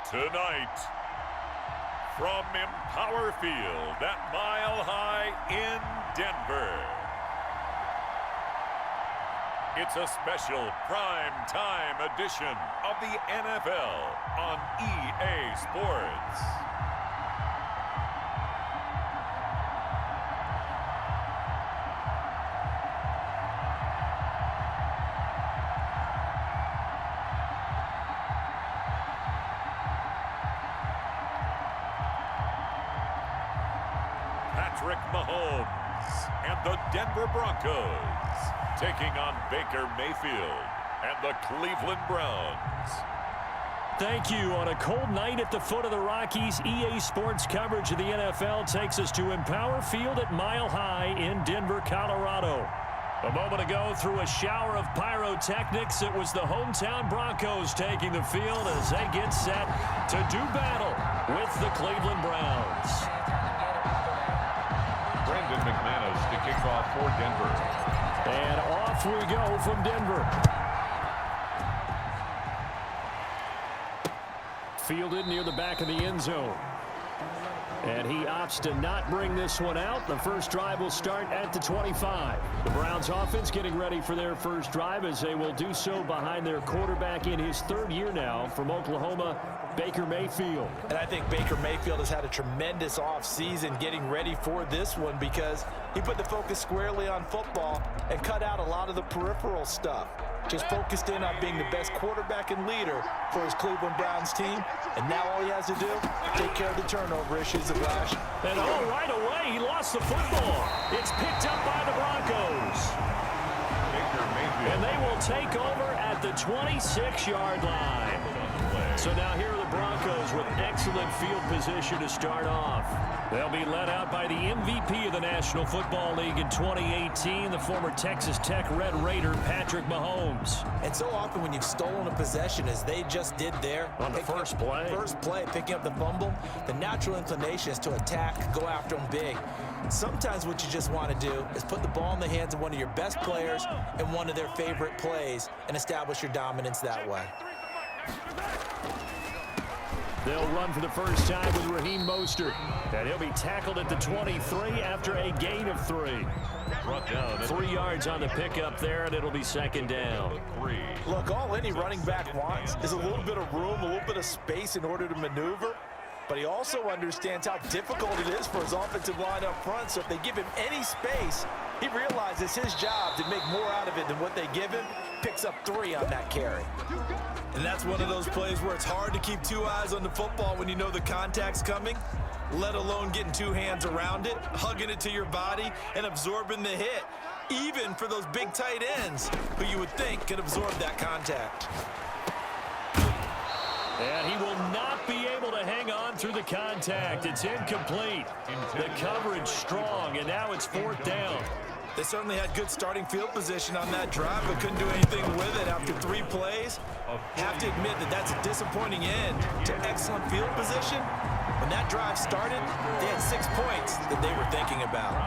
Tonight, from Empower Field at Mile High in Denver, it's a special prime time edition of the NFL on EA Sports. Patrick Mahomes and the Denver Broncos taking on Baker Mayfield and the Cleveland Browns. Thank you. On a cold night at the foot of the Rockies, EA Sports coverage of the NFL takes us to Empower Field at Mile High in Denver, Colorado. A moment ago, through a shower of pyrotechnics, it was the hometown Broncos taking the field as they get set to do battle with the Cleveland Browns. Brandon McManus to kick off for Denver. And off we go from Denver. Fielded near the back of the end zone. And he opts to not bring this one out. The first drive will start at the 25. The Browns offense getting ready for their first drive as they will do so behind their quarterback in his third year now from Oklahoma, Baker Mayfield. And I think Baker Mayfield has had a tremendous offseason getting ready for this one because he put the focus squarely on football and cut out a lot of the peripheral stuff. Just focused in on being the best quarterback and leader for his Cleveland Browns team. And now all he has to do, take care of the turnover issues of Lash. And right away, he lost the football. It's picked up by the Broncos. And they will take over at the 26-yard line. So now here are the Broncos with excellent field position to start off. They'll be led out by the MVP of the National Football League in 2018, the former Texas Tech Red Raider, Patrick Mahomes. And so often when you've stolen a possession, as they just did there, on the first play, picking up the fumble, the natural inclination is to attack, go after them big. Sometimes what you just want to do is put the ball in the hands of one of your best players in one of their favorite plays and establish your dominance that way. They'll run for the first time with Raheem Mostert. And he'll be tackled at the 23 after a gain of 3. Brought down 3 yards on the pickup there, and it'll be second down. Look, all any running back wants is a little bit of room, a little bit of space in order to maneuver. But he also understands how difficult it is for his offensive line up front. So if they give him any space, he realizes his job to make more out of it than what they give him. Picks up 3 on that carry. And that's one of those plays where it's hard to keep 2 eyes on the football when you know the contact's coming, let alone getting 2 hands around it, hugging it to your body, and absorbing the hit, even for those big tight ends who you would think could absorb that contact. And he will not be able to hang on through the contact. It's incomplete. The coverage strong, and now it's 4th down. They certainly had good starting field position on that drive, but couldn't do anything with it after 3 plays. Have to admit that that's a disappointing end to excellent field position. When that drive started, they had 6 points that they were thinking about.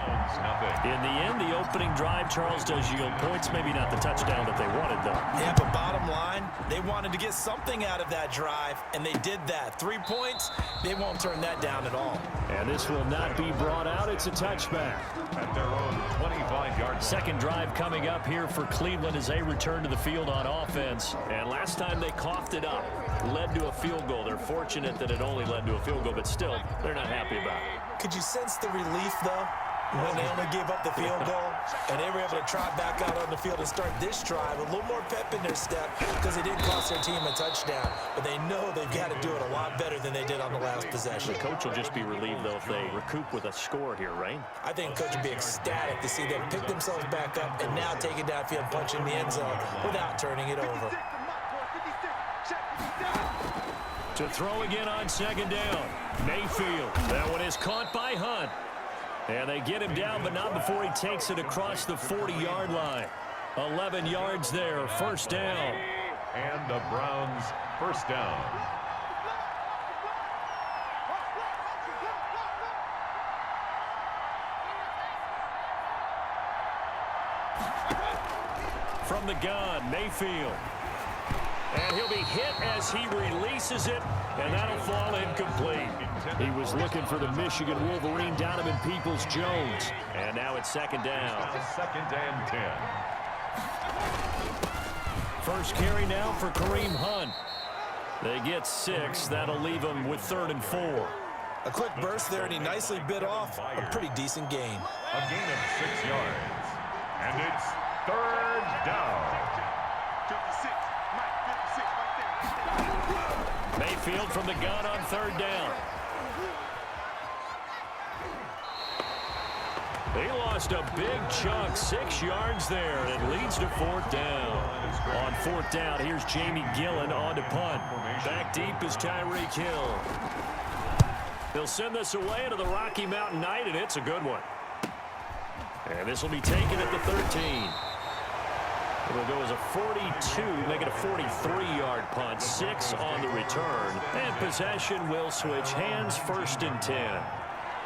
In the end, the opening drive, Charles, does yield points. Maybe not the touchdown that they wanted, though. Yeah, but bottom line, they wanted to get something out of that drive, and they did that. 3 points, they won't turn that down at all. And this will not be brought out. It's a touchback. At their own 25-yard. Second drive coming up here for Cleveland as they return to the field on offense. And last time they coughed it up, led to a field goal. They're fortunate that it only led to a field goal, but still, they're not happy about it. Could you sense the relief, though, when they only gave up the field goal and they were able to trot back out on the field and start this drive a little more pep in their step because it didn't cost their team a touchdown, but they know they've got to do it a lot better than they did on the last possession. The coach will just be relieved, though, if they recoup with a score here, right? I think the coach would be ecstatic to see them pick themselves back up and now take it downfield, punch in the end zone without turning it over. To throw again on second down. Mayfield. That one is caught by Hunt. And they get him down, but not before he takes it across the 40-yard line. 11 yards there, first down. And the Browns first down. From the gun, Mayfield. And he'll be hit as he releases it, and that'll fall incomplete. He was looking for the Michigan Wolverine, Donovan Peoples-Jones. And now it's second down. Second and 10. First carry now for Kareem Hunt. They get 6. That'll leave them with 3rd and 4. A quick burst there, and he nicely bit off a pretty decent gain. A gain of 6 yards. And it's 3rd down. Mayfield from the gun on 3rd down. He lost a big chunk, 6 yards there, and it leads to 4th down. On 4th down, here's Jamie Gillen on to punt. Back deep is Tyreek Hill. They'll send this away into the Rocky Mountain Night, and it's a good one. And this will be taken at the 13. It'll go as a 42, make it a 43-yard punt, 6 on the return. And possession will switch hands, 1st and 10.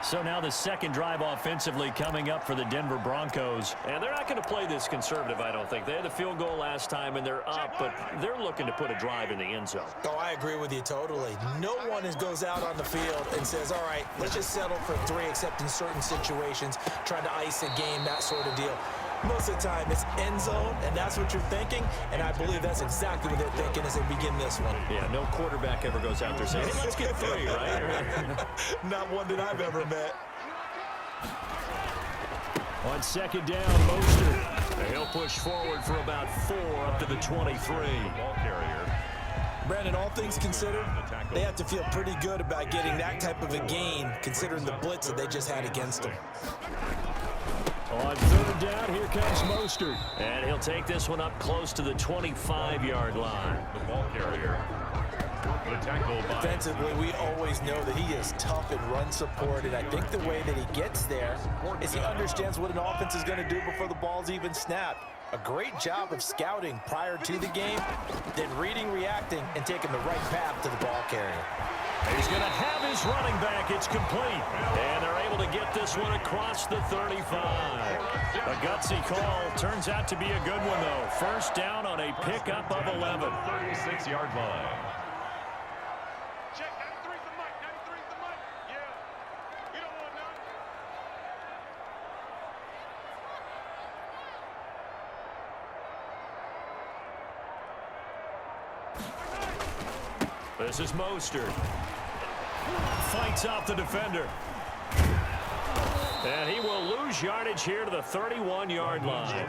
So now the second drive offensively coming up for the Denver Broncos. And they're not going to play this conservative, I don't think. They had the field goal last time, and they're up, but they're looking to put a drive in the end zone. Oh, I agree with you totally. No one goes out on the field and says, all right, let's just settle for 3, except in certain situations, trying to ice a game, that sort of deal. Most of the time, it's end zone, and that's what you're thinking, and I believe that's exactly what they're thinking as they begin this one. Yeah, no quarterback ever goes out there saying, hey, let's get 3, right? Not one that I've ever met. On 2nd down, Mostert. He'll push forward for about 4 up to the 23. Ball carrier. Brandon, all things considered, they have to feel pretty good about getting that type of a gain, considering the blitz that they just had against them. On 3rd down, here comes Mostert. And he'll take this one up close to the 25-yard line. The ball carrier. The tackle by... Defensively, we always know that he is tough in run support, and I think the way that he gets there is he understands what an offense is going to do before the ball's even snapped. A great job of scouting prior to the game, then reading, reacting, and taking the right path to the ball carrier. He's going to have his running back. It's complete. And they're able to get this one across the 35. A gutsy call. Turns out to be a good one, though. First down on a pickup of 11. 36-yard line. Check, 93's the mic. 93's the mic. Yeah. You don't want none. This is Mostert. Fights off the defender. And he will lose yardage here to the 31-yard line.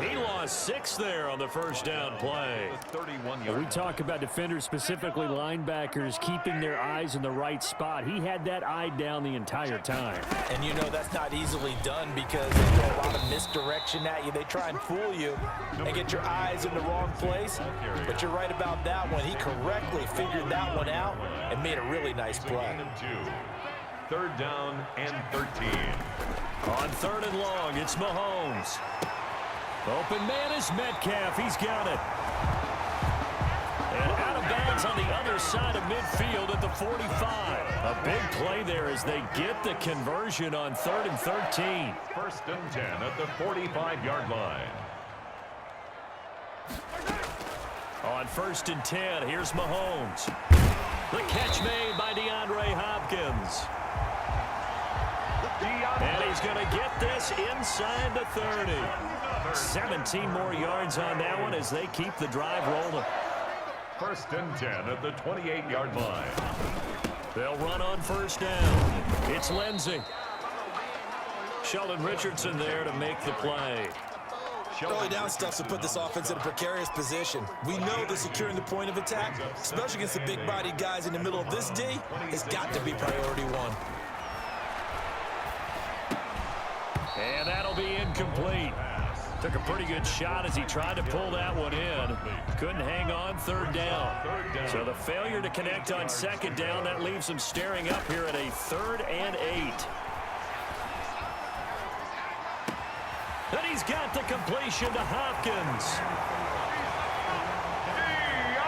He lost 6 there on the first down play. We talk about defenders, specifically linebackers, keeping their eyes in the right spot. He had that eye down the entire time. And you know that's not easily done because they throw a lot of misdirection at you. They try and fool you and get your eyes in the wrong place. But you're right about that one. He correctly figured that one out and made a really nice play. 3rd down and 13. On 3rd and long, it's Mahomes. Open man is Metcalf. He's got it. And out of bounds on the other side of midfield at the 45. A big play there as they get the conversion on 3rd and 13. 1st and 10 at the 45-yard line. On 1st and 10, here's Mahomes. The catch made by DeAndre Hopkins. And he's going to get this inside the 30. 17 more yards on that one as they keep the drive rolling. 1st and 10 at the 28-yard line. They'll run on 1st down. It's Lindsey. Sheldon Richardson there to make the play. Early down stuff to put this offense in a precarious position. We know that securing the point of attack, especially against the big-bodied guys in the middle of this D, has got to be priority 1. And that'll be incomplete. Took a pretty good shot as he tried to pull that one in. Couldn't hang on 3rd down. So the failure to connect on 2nd down, that leaves him staring up here at a 3rd and 8. And he's got the completion to Hopkins.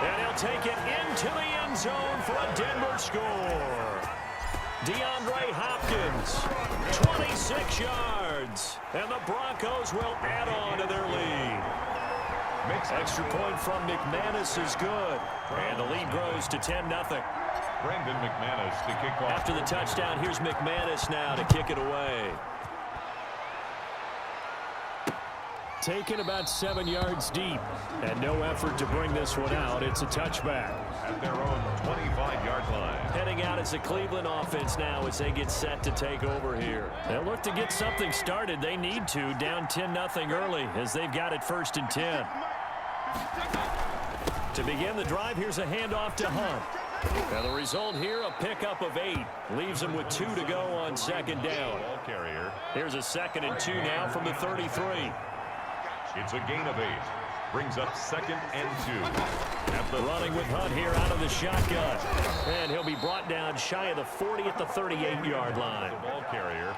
And he'll take it into the end zone for a Denver score. DeAndre Hopkins, 26 yards. And the Broncos will add on to their lead. Extra point from McManus is good. And the lead grows to 10-0. Brandon McManus to kick off. After the touchdown, here's McManus now to kick it away. Taken about 7 yards deep. And no effort to bring this one out. It's a touchback. At their own 25-yard line. Heading out as the Cleveland offense now as they get set to take over here. They'll look to get something started. They need to. Down 10-0 early as they've got it 1st and 10. To begin the drive, here's a handoff to Hunt. Now the result here, a pickup of 8. Leaves them with 2 to go on 2nd down. Ball carrier. Here's a 2nd and 2 now from the 33. It's a gain of 8. Brings up 2nd and 2. Running with Hunt here out of the shotgun. And he'll be brought down shy of the 40 at the 38-yard line. The ball carrier.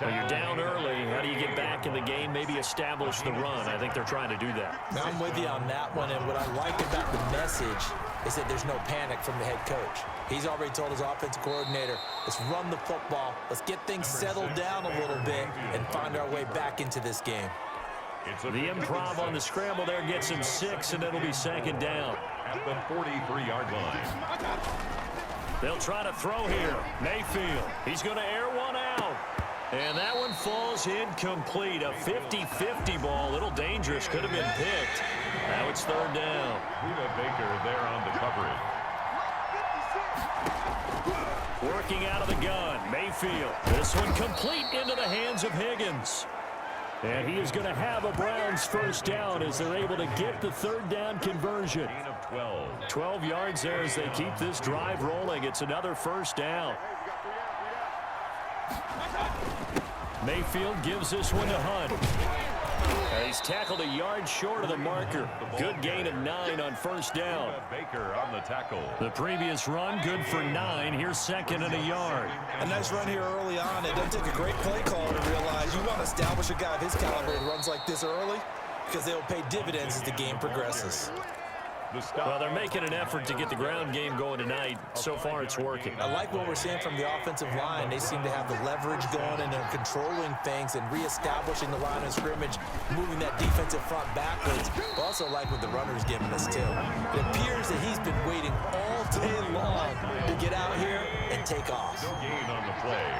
Well, you're down early. How do you get back in the game? Maybe establish the run. I think they're trying to do that. I'm with you on that one, and what I like about the message is that there's no panic from the head coach. He's already told his offensive coordinator, let's run the football, let's get things settled down a little bit, and find our way back into this game. The improv on the scramble there gets him 6, and it'll be 2nd down. At the 43-yard line. They'll try to throw here. Mayfield, he's going to air one out. And that one falls incomplete. A 50-50 ball. A little dangerous. Could have been picked. Now it's 3rd down. Rita Baker there on the coverage. Working out of the gun. Mayfield. This one complete into the hands of Higgins. And he is going to have a Browns 1st down as they're able to get the 3rd down conversion. Gain of 12. 12 yards there as they keep this drive rolling. It's another 1st down. Mayfield gives this one to Hunt. He's tackled a yard short of the marker. Good gain of 9 on 1st down. Baker on the tackle. The previous run good for 9. Here's 2nd and a yard. A nice run here early on. It doesn't take a great play caller to realize you want to establish a guy of his caliber who runs like this early because they will pay dividends as the game progresses. Well, they're making an effort to get the ground game going tonight. So far, it's working. I like what we're seeing from the offensive line. They seem to have the leverage going, and they're controlling things and reestablishing the line of scrimmage, moving that defensive front backwards. But also like what the runner's giving us, too. It appears that he's been waiting all day long to get out here and take off. No gain on the play.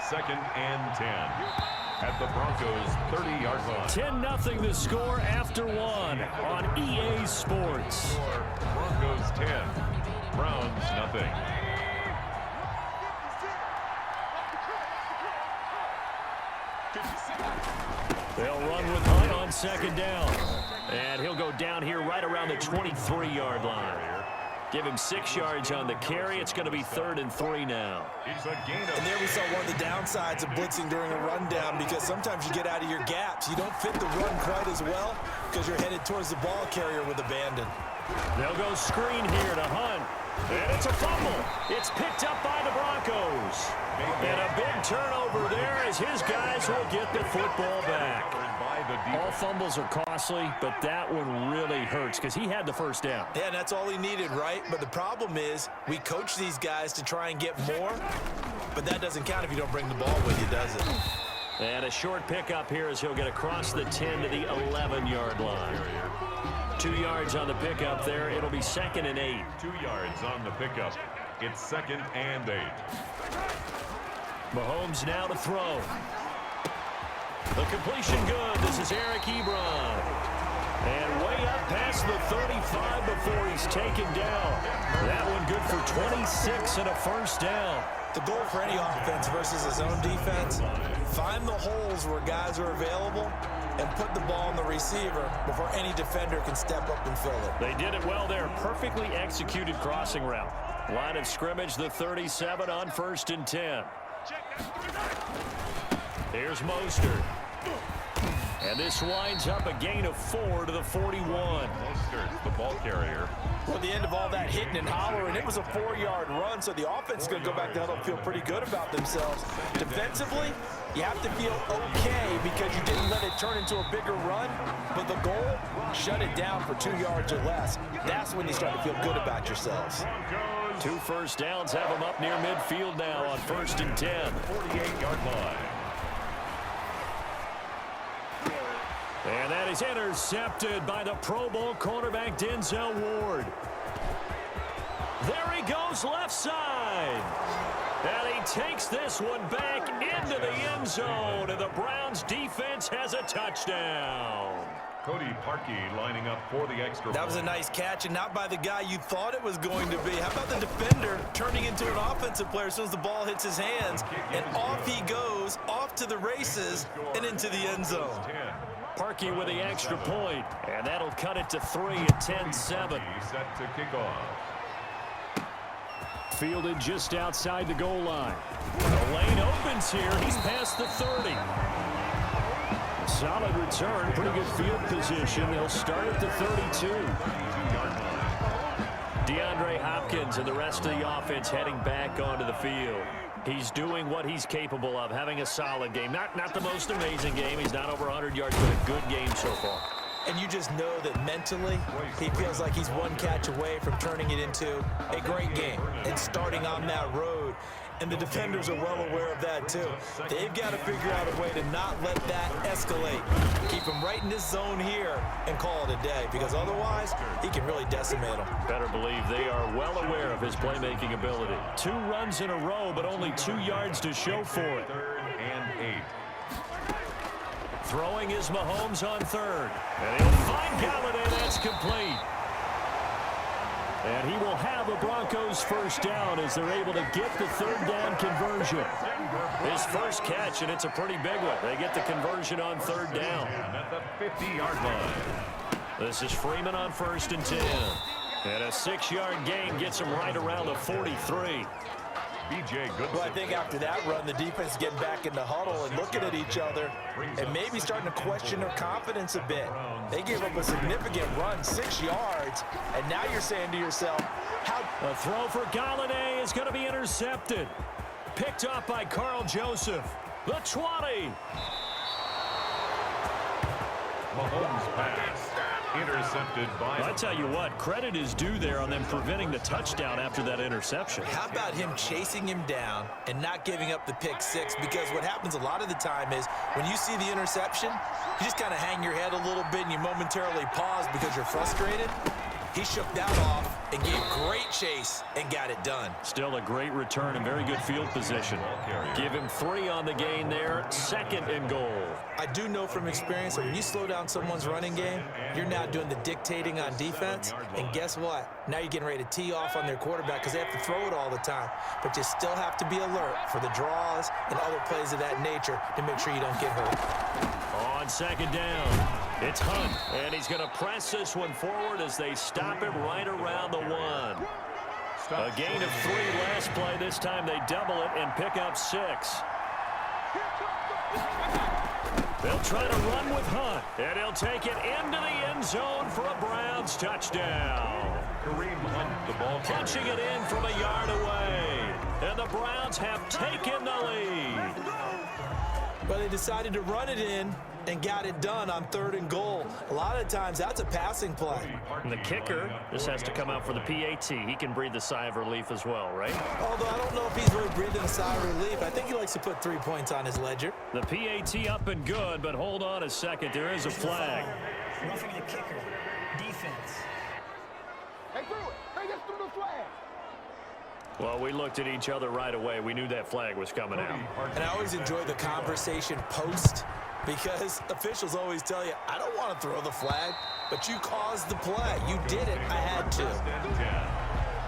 2nd and 10. At the Broncos' 30-yard line. 10-0 the score after 1 on EA Sports. Broncos 10, Browns nothing. They'll run with Hunt on 2nd down. And he'll go down here right around the 23-yard line. Give him 6 yards on the carry. It's going to be 3rd and 3 now. It's a gain of... And there we saw one of the downsides of blitzing during a rundown because sometimes you get out of your gaps. You don't fit the run quite as well because you're headed towards the ball carrier with abandon. They'll go screen here to Hunt. And it's a fumble. It's picked up by the Broncos. And a big turnover there as his guys will get the football back. All fumbles are costly, but that one really hurts because he had the 1st down. Yeah, and that's all he needed, right? But the problem is we coach these guys to try and get more, but that doesn't count if you don't bring the ball with you, does it? And a short pickup here as he'll get across the 10 to the 11-yard line. 2 yards on the pickup there. It'll be 2nd and 8. 2 yards on the pickup. It's 2nd and 8. Mahomes now to throw. The completion good. This is Eric Ebron. And way up past the 35 before he's taken down. That one good for 26 and a 1st down. The goal for any offense versus his own defense, find the holes where guys are available and put the ball on the receiver before any defender can step up and fill it. They did it well there. Perfectly executed crossing route. Line of scrimmage, the 37 on 1st and 10. Here's Mostert. And this winds up a gain of 4 to the 41. Mostert, the ball carrier. Well, at the end of all that hitting and hollering, it was a 4-yard run, so the offense is going to go back to huddle and feel pretty good about themselves. Defensively, you have to feel okay because you didn't let it turn into a bigger run, but the goal, shut it down for 2 yards or less. That's when you start to feel good about yourselves. 2 1st downs have them up near midfield now on 1st and 10. 48-yard line. And that is intercepted by the Pro Bowl cornerback Denzel Ward. There he goes left side. And he takes this one back into the end zone, and the Browns defense has a touchdown. Cody Parkey lining up for the extra point. That was a nice catch, and not by the guy you thought it was going to be. How about the defender turning into an offensive player as soon as the ball hits his hands, and off he goes, off to the races, and into the end zone. Parkey with the extra point, and that'll cut it to 3 at 10-7. Set to kick off. Fielded just outside the goal line. The lane opens here. He's past the 30. Solid return. Pretty good field position. They'll start at the 32. DeAndre Hopkins and the rest of the offense heading back onto the field. He's doing what he's capable of, having a solid game. Not the most amazing game. He's not over 100 yards, but a good game so far. And you just know that mentally, he feels like he's one catch away from turning it into a great game and starting on that road. And the defenders are well aware of that, too. They've got to figure out a way to not let that escalate. Keep him right in this zone here and call it a day, because otherwise, he can really decimate them. Better believe they are well aware of his playmaking ability. 2 runs in a row, but only 2 yards to show for it. 3rd and 8. Throwing is Mahomes on 3rd. And he'll find Galladay. That's complete. And he will have a Broncos first down as they're able to get the 3rd down conversion. His first catch, and it's a pretty big one. They get the conversion on 3rd down. At the 50-yard line. This is Freeman on 1st and 10. And a 6-yard gain gets him right around the 43. Well, I think after that run, the defense is getting back in the huddle and looking at each other and maybe starting to question their confidence a bit. They gave up a significant run, 6 yards, and now you're saying to yourself, how... A throw for Galladay is going to be intercepted. Picked up by Carl Joseph. The 20. Mahomes pass. Intercepted by... I tell you what, credit is due there on them preventing the touchdown after that interception. How about him chasing him down and not giving up the pick 6? Because what happens a lot of the time is when you see the interception, you just kind of hang your head a little bit and you momentarily pause because you're frustrated. He shook that off and gave great chase and got it done. Still a great return and very good field position. Give him 3 on the gain there, 2nd and goal. I do know from experience that when you slow down someone's running game, you're now doing the dictating on defense. And guess what? Now you're getting ready to tee off on their quarterback because they have to throw it all the time. But you still have to be alert for the draws and other plays of that nature to make sure you don't get hurt. On 2nd down, it's Hunt, and he's going to press this one forward as they stop him right around the 1. A gain of 3 last play. This time they double it and pick up 6. They'll try to run with Hunt, and he'll take it into the end zone for a Browns touchdown. Kareem Hunt, the ball punching it in from a yard away, and the Browns have taken the lead. Well, they decided to run it in and got it done on 3rd and goal. A lot of times, that's a passing play. And the kicker, this has to come out for the PAT. He can breathe the sigh of relief as well, right? Although I don't know if he's really breathing a sigh of relief. I think he likes to put 3 points on his ledger. The PAT up and good, but hold on a second. There is a flag. Roughing the kicker. Defense. They threw it. They just threw the flag. Well, we looked at each other right away. We knew that flag was coming out. And I always enjoy the conversation post because officials always tell you, I don't want to throw the flag, but you caused the play. You did it. I had to.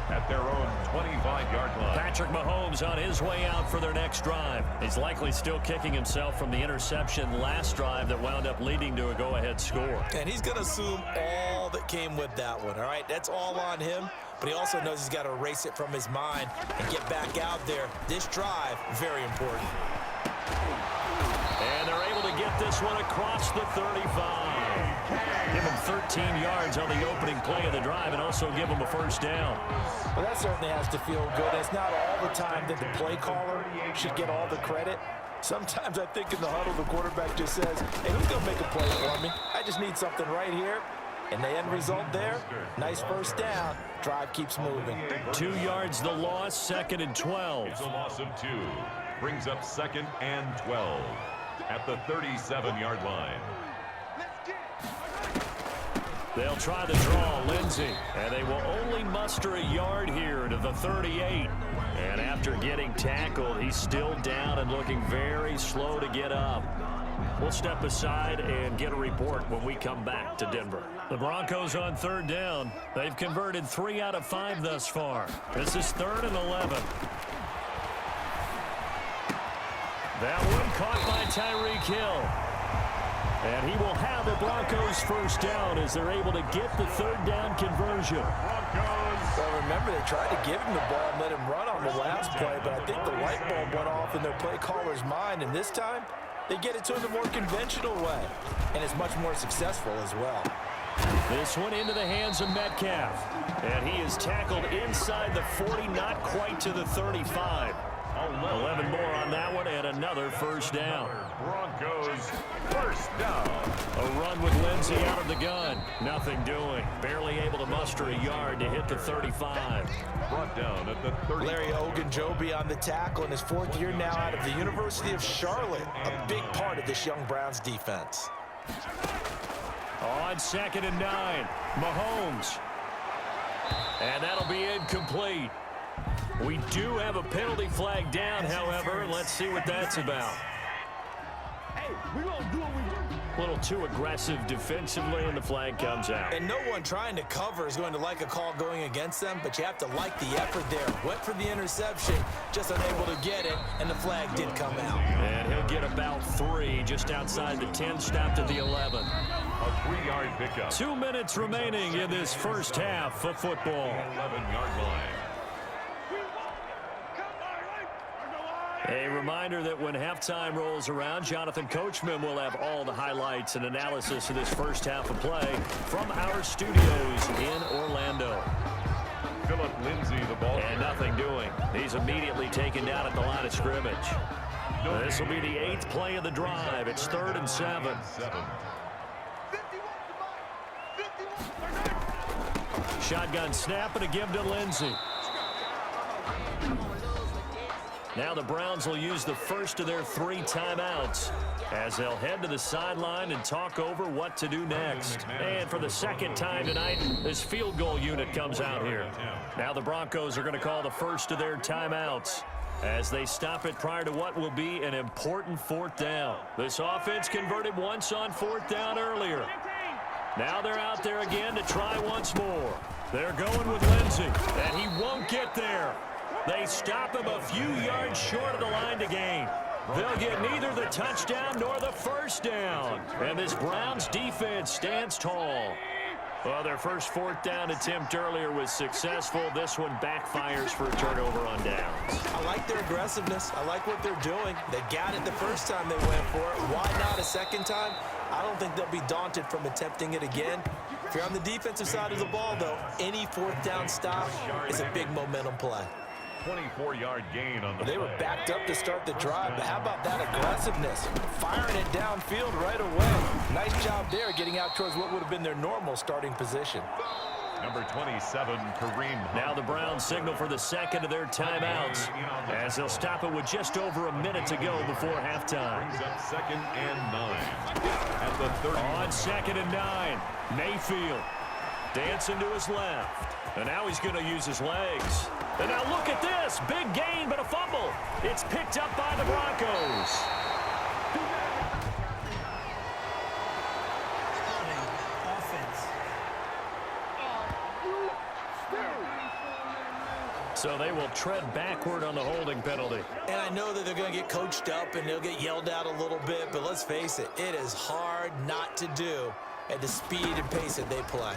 At their own 25-yard line. Patrick Mahomes on his way out for their next drive. He's likely still kicking himself from the interception last drive that wound up leading to a go-ahead score. And he's going to assume all that came with that one, all right? That's all on him, but he also knows he's got to erase it from his mind and get back out there. This drive, very important. And they're able to get this one across the 35. Give him 13 yards on the opening play of the drive and also give him a first down. Well, that certainly has to feel good. It's not all the time that the play caller should get all the credit. Sometimes I think in the huddle, the quarterback just says, hey, who's going to make a play for me? I just need something right here. And the end result there, nice first down. Drive keeps moving. 2 yards the loss, 2nd and 12. It's a loss of 2. Brings up 2nd and 12 at the 37-yard line. Let's get it. They'll try the draw, Lindsey, and they will only muster a yard here to the 38. And after getting tackled, he's still down and looking very slow to get up. We'll step aside and get a report when we come back to Denver. The Broncos on third down. They've converted 3 out of 5 thus far. This is 3rd and 11. That one caught by Tyreek Hill. And he will have a Broncos first down as they're able to get the 3rd down conversion. Well, remember, they tried to give him the ball and let him run on the last play, but I think the light bulb went off in their play caller's mind, and this time they get it to him the more conventional way, and it's much more successful as well. This one into the hands of Metcalf, and he is tackled inside the 40, not quite to the 35. 11 more on that one, and another first down. Broncos first down. A run with Lindsey out of the gun. Nothing doing. Barely able to muster a yard to hit the 35. Brought down at the 30. Larry Ogunjobi on the tackle in his 4th year now out of the University of Charlotte. A big part of this young Browns defense. On 2nd and 9, Mahomes. And that'll be incomplete. We do have a penalty flag down, however. Let's see what that's about. Hey, we gonna do what we do. A little too aggressive defensively, and the flag comes out. And no one trying to cover is going to like a call going against them, but you have to like the effort there. Went for the interception, just unable to get it, and the flag did come out. And he'll get about 3 just outside the 10, stopped at the 11. A 3-yard pickup. 2 minutes remaining in this first half of football. 11-yard line. A reminder that when halftime rolls around, Jonathan Coachman will have all the highlights and analysis of this first half of play from our studios in Orlando. Philip Lindsay, the ball. And nothing doing. He's immediately taken down at the line of scrimmage. This will be the 8th play of the drive. It's 3rd and 7. Shotgun snap and a give to Lindsey. Now the Browns will use the first of their 3 timeouts as they'll head to the sideline and talk over what to do next. And for the 2nd time tonight, this field goal unit comes out here. Now the Broncos are going to call the first of their timeouts as they stop it prior to what will be an important 4th down. This offense converted once on 4th down earlier. Now they're out there again to try once more. They're going with Lindsey, and he won't get there. They stop him a few yards short of the line to gain. They'll get neither the touchdown nor the first down. And this Browns defense stands tall. Well, their first 4th down attempt earlier was successful. This one backfires for a turnover on downs. I like their aggressiveness. I like what they're doing. They got it the first time they went for it. Why not a second time? I don't think they'll be daunted from attempting it again. If you're on the defensive side of the ball, though, any 4th down stop is a big momentum play. 24-yard gain on the They were play. backed up to start the drive, but how about that aggressiveness? Firing it downfield right away. Nice job there getting out towards what would have been their normal starting position. Number 27, Kareem Hunt. Now the Browns signal for the 2nd of their timeouts as they'll stop it with just over a minute to go before halftime. Brings up 2nd and 9 at the 30. On 2nd and 9, Mayfield dancing to his left. And now he's going to use his legs. And now look at this. Big gain, but a fumble. It's picked up by the Broncos. Offense. So they will tread backward on the holding penalty. And I know that they're going to get coached up and they'll get yelled at a little bit, but let's face it, it is hard not to do at the speed and pace that they play.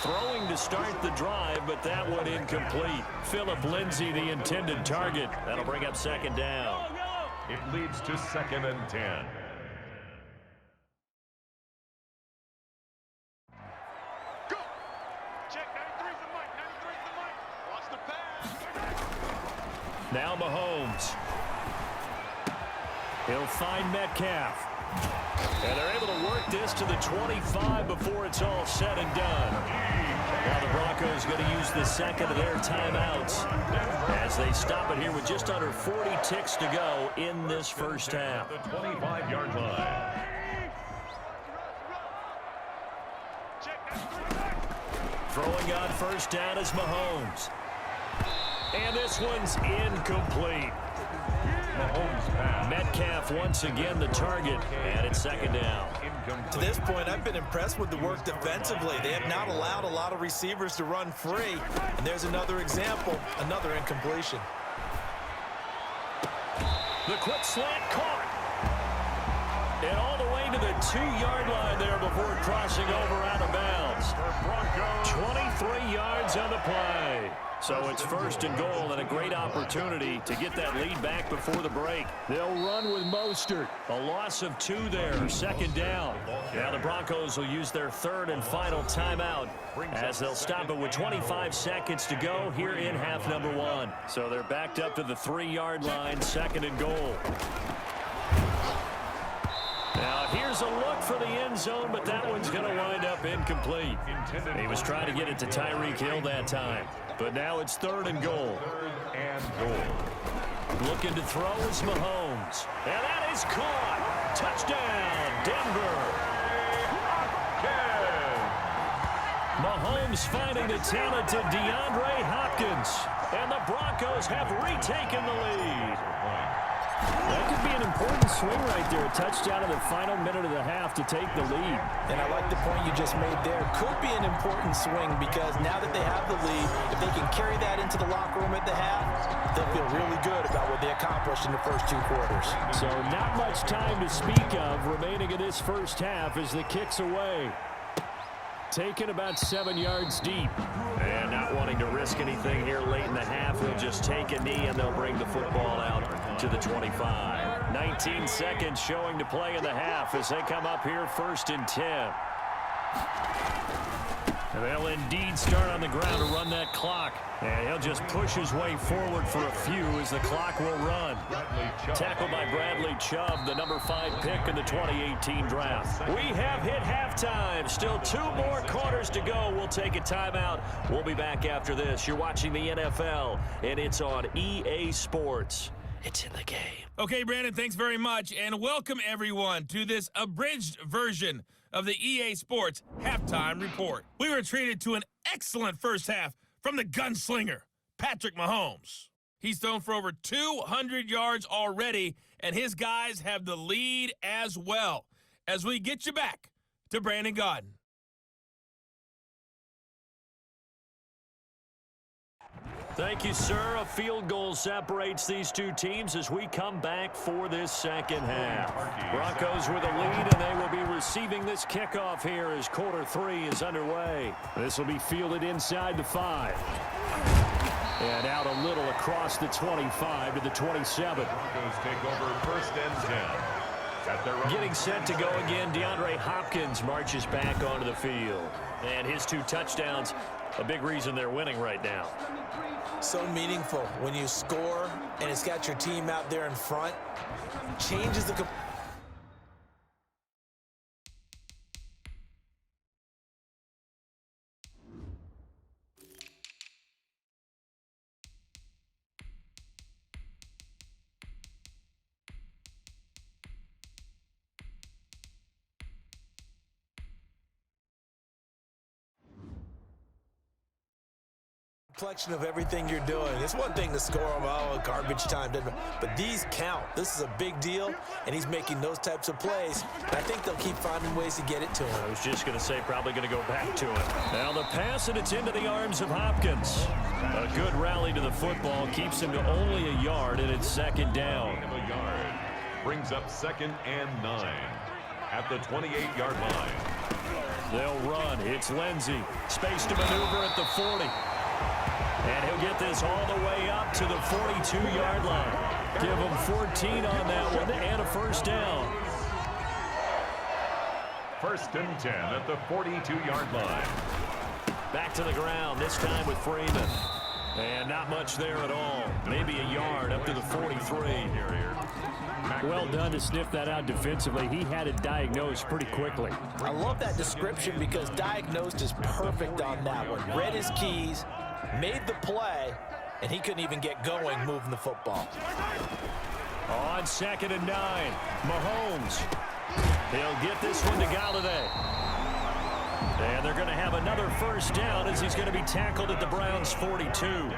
Throwing to start the drive, but that one incomplete. Philip Lindsay, the intended target. That'll bring up 2nd down. It leads to 2nd and 10. Go. Check 93's the mic. 93's the mic. Watch the pass. Now Mahomes. He'll find Metcalf. And they're able to work this to the 25 before it's all said and done. Now the Broncos going to use the 2nd of their timeouts as they stop it here with just under 40 ticks to go in this first half. The 25-yard line. Throwing on first down is Mahomes. And this one's incomplete. Metcalf once again the target, and it's second down. To this point, I've been impressed with the work defensively. They have not allowed a lot of receivers to run free. And there's another example, another incompletion. The quick slant caught. And all the way to the 2-yard line there before crossing over out of bounds. 23 yards on the play. So it's first and goal and a great opportunity to get that lead back before the break. They'll run with Mostert. A loss of 2 there, second down. Now the Broncos will use their third and final timeout as they'll stop it with 25 seconds to go here in half number 1. So they're backed up to the 3-yard line, second and goal. Now, here's a look for the end zone, but that one's going to wind up incomplete. He was trying to get it to Tyreek Hill that time. But now it's third and goal. Looking to throw is Mahomes. And that is caught. Touchdown, Denver. Mahomes finding the talented DeAndre Hopkins. And the Broncos have retaken the lead. That could be an important swing right there. A touchdown in the final minute of the half to take the lead. And I like the point you just made there. Could be an important swing because now that they have the lead, if they can carry that into the locker room at the half, they'll feel really good about what they accomplished in the first 2 quarters. So not much time to speak of remaining in this first half as the kick's away. Taken about 7 yards deep. And not wanting to risk anything here late in the half, they'll just take a knee and they'll bring the football out to the 25. 19 seconds showing to play in the half as they come up here first and 10. And they'll indeed start on the ground to run that clock. And he'll just push his way forward for a few as the clock will run. Tackled by Bradley Chubb, the number 5 pick in the 2018 draft. We have hit halftime. Still 2 more quarters to go. We'll take a timeout. We'll be back after this. You're watching the NFL, and it's on EA Sports. It's in the game. Okay, Brandon, thanks very much, and welcome everyone to this abridged version of the EA Sports Halftime Report. We were treated to an excellent first half from the gunslinger, Patrick Mahomes. He's thrown for over 200 yards already, and his guys have the lead as well. As we get you back to Brandon Gaudin. Thank you, sir. A field goal separates these 2 teams as we come back for this second half. Broncos with a lead, and they will be receiving this kickoff here as quarter 3 is underway. This will be fielded inside the 5. And out a little across the 25 to the 27. Broncos take over first and 10. Getting set to go again, DeAndre Hopkins marches back onto the field. And his 2 touchdowns, a big reason they're winning right now. So meaningful when you score and it's got your team out there in front. Changes the... Reflection of everything you're doing. It's one thing to score them, garbage time, but these count. This is a big deal, and he's making those types of plays. And I think they'll keep finding ways to get it to him. I was just going to say probably going to go back to him. Now the pass, and it's into the arms of Hopkins. A good rally to the football keeps him to only a yard, and it's second down. A yard brings up second and 9 at the 28-yard line. They'll run. It's Lindsey. Space to maneuver at the 40. And he'll get this all the way up to the 42-yard line. Give him 14 on that one and a first down. First and 10 at the 42-yard line. Back to the ground, this time with Freeman. And not much there at all. Maybe a yard up to the 43. Well done to sniff that out defensively. He had it diagnosed pretty quickly. I love that description because diagnosed is perfect on that one. Read his keys, made the play, and he couldn't even get going moving the football. On second and 9, Mahomes. He'll get this one to Galladay. And they're going to have another first down as he's going to be tackled at the Browns' 42. Denver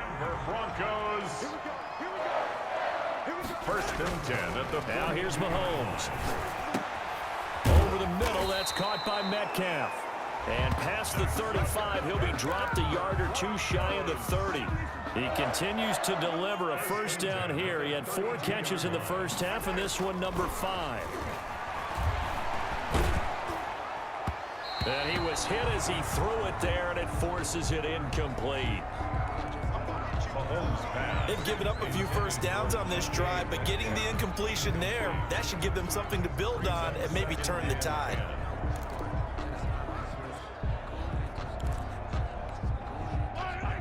Broncos. First and 10 at the 40. Now here's Mahomes. Over the middle, that's caught by Metcalf. And past the 35, he'll be dropped a yard or two shy of the 30. He continues to deliver a first down here. He had 4 catches in the first half, and this one number 5. And he was hit as he threw it there, and it forces it incomplete. They've given up a few first downs on this drive, but getting the incompletion there, that should give them something to build on and maybe turn the tide.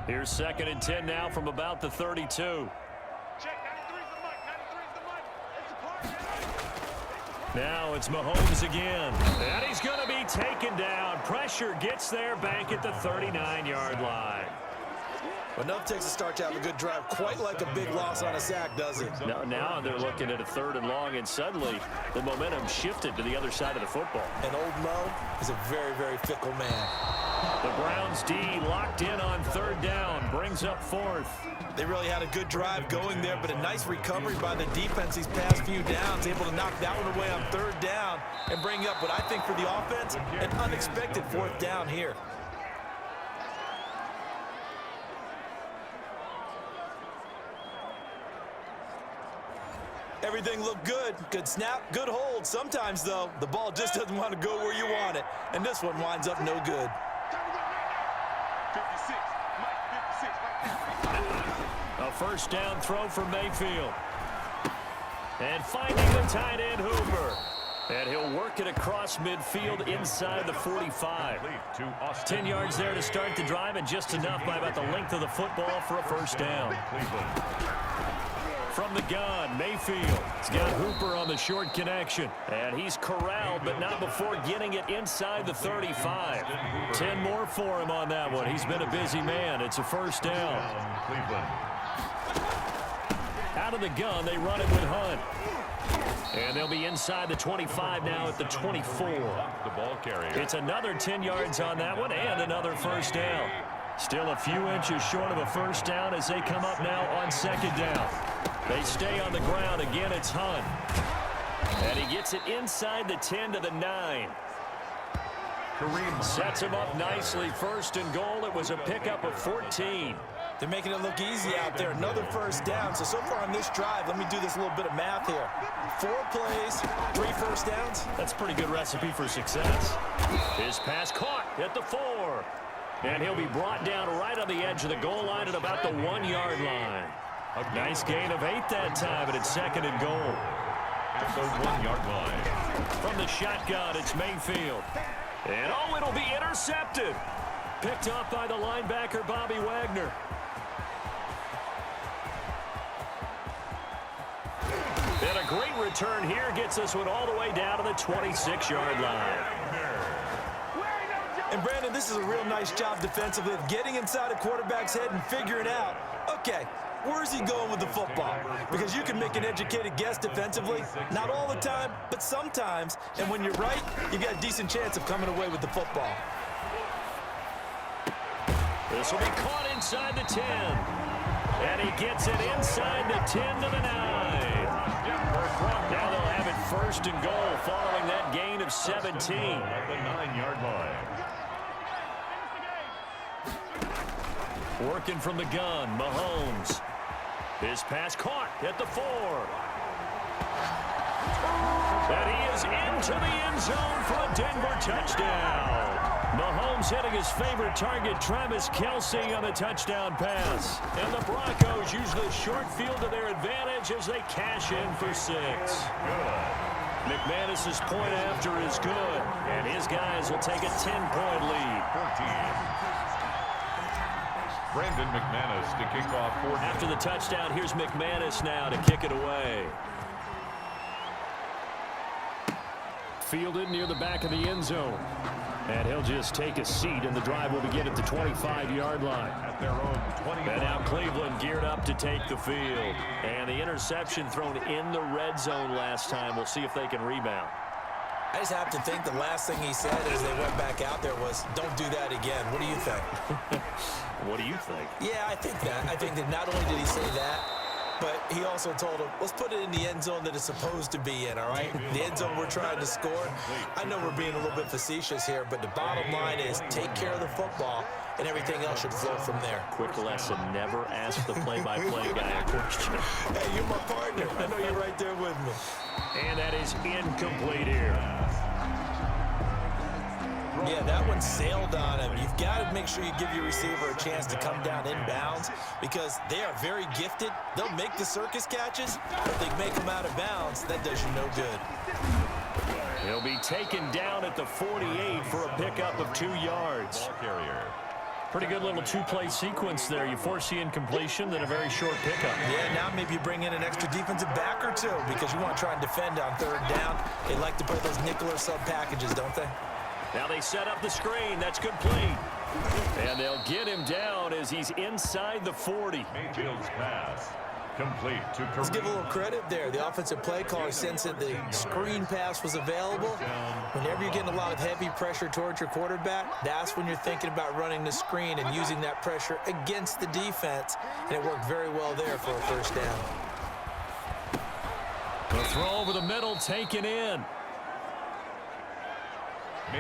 Here's 2nd and 10 now from about the 32. Check, 93's the mic, 93's the mic. It's a party. Now it's Mahomes again. And he's going to be taken down. Pressure gets there back at the 39-yard line. But enough takes a start to have a good drive, quite like a big loss on a sack, does it? Now they're looking at a 3rd and long, and suddenly the momentum shifted to the other side of the football. And old Mo is a very, very fickle man. The Browns D locked in on 3rd down, brings up 4th. They really had a good drive going there, but a nice recovery by the defense these past few downs, able to knock that one away on 3rd down and bring up what I think for the offense, an unexpected 4th down here. Everything looked good. Good snap, good hold. Sometimes, though, the ball just doesn't want to go where you want it. And this one winds up no good. 56, Mike, 56. A first down throw for Mayfield. And finding the tight end, Hooper. And he'll work it across midfield inside the 45. 10 yards there to start the drive, and just enough by about the length of the football for a first down. From the gun, Mayfield. He's got Hooper on the short connection. And he's corralled, but not before getting it inside the 35. 10 more for him on that one. He's been a busy man. It's a first down. Out of the gun, they run it with Hunt. And they'll be inside the 25 now at the 24. The ball carrier. It's another 10 yards on that one and another first down. Still a few inches short of a first down as they come up now on 2nd down. They stay on the ground. Again, it's Hunt. And he gets it inside the 10 to the 9. Sets him up nicely. 1st and goal. It was a pickup of 14. They're making it look easy out there. Another first down. So far on this drive, let me do this little bit of math here. 4 plays, 3 first downs. That's a pretty good recipe for success. His pass caught at the 4. And he'll be brought down right on the edge of the goal line at about the 1-yard line. A nice gain of 8 that time, and it's 2nd and goal. At the 1-yard line. From the shotgun, it's Mayfield. And oh, it'll be intercepted. Picked up by the linebacker, Bobby Wagner. And a great return here gets this one all the way down to the 26-yard line. And Brandon, this is a real nice job defensively of getting inside a quarterback's head and figuring out, okay, where's he going with the football? Because you can make an educated guess defensively, not all the time, but sometimes. And when you're right, you got a decent chance of coming away with the football. This will be caught inside the 10. And he gets it inside the 10 to the 9. Now they'll have it 1st and goal following that gain of 17. At the 9-yard line. Working from the gun, Mahomes. His pass caught at the 4. And he is into the end zone for a Denver touchdown. Mahomes hitting his favorite target, Travis Kelce, on the touchdown pass. And the Broncos use the short field to their advantage as they cash in for 6. McManus's point after is good, and his guys will take a 10-point lead. 14. Brandon McManus to kick off 4. After the touchdown, here's McManus now to kick it away. Fielded near the back of the end zone. And he'll just take a seat, and the drive will begin at the 25-yard line. At their own 20. And now Cleveland geared up to take the field. And the interception thrown in the red zone last time. We'll see if they can rebound. I just have to think the last thing he said as they went back out there was, don't do that again. What do you think? What do you think? Yeah, I think that. I think that not only did he say that, but he also told him, let's put it in the end zone that it's supposed to be in, all right? The end zone we're trying to score. I know we're being a little bit facetious here, but the bottom line is take care of the football, and everything else should flow from there. Quick lesson, never ask the play-by-play guy a question. Hey, you're my partner. I know you're right there with me. And that is incomplete here. Yeah, that one sailed on him. You've got to make sure you give your receiver a chance to come down inbounds because they are very gifted. They'll make the circus catches, but they make them out of bounds. That does you no good. He'll be taken down at the 48 for a pickup of 2 yards. Ball carrier. Pretty good little two-play sequence there. You force the incompletion, then a very short pickup. Yeah, now maybe you bring in an extra defensive back or two because you want to try and defend on 3rd down. They like to play those nickel or sub packages, don't they? Now they set up the screen. That's complete. And they'll get him down as he's inside the 40. Mayfield's pass. Complete to Kareem. Let's give a little credit there. The offensive play caller sensed that the screen pass was available. Whenever you're getting a lot of heavy pressure towards your quarterback, that's when you're thinking about running the screen and using that pressure against the defense. And it worked very well there for a 1st down. The throw over the middle taken in.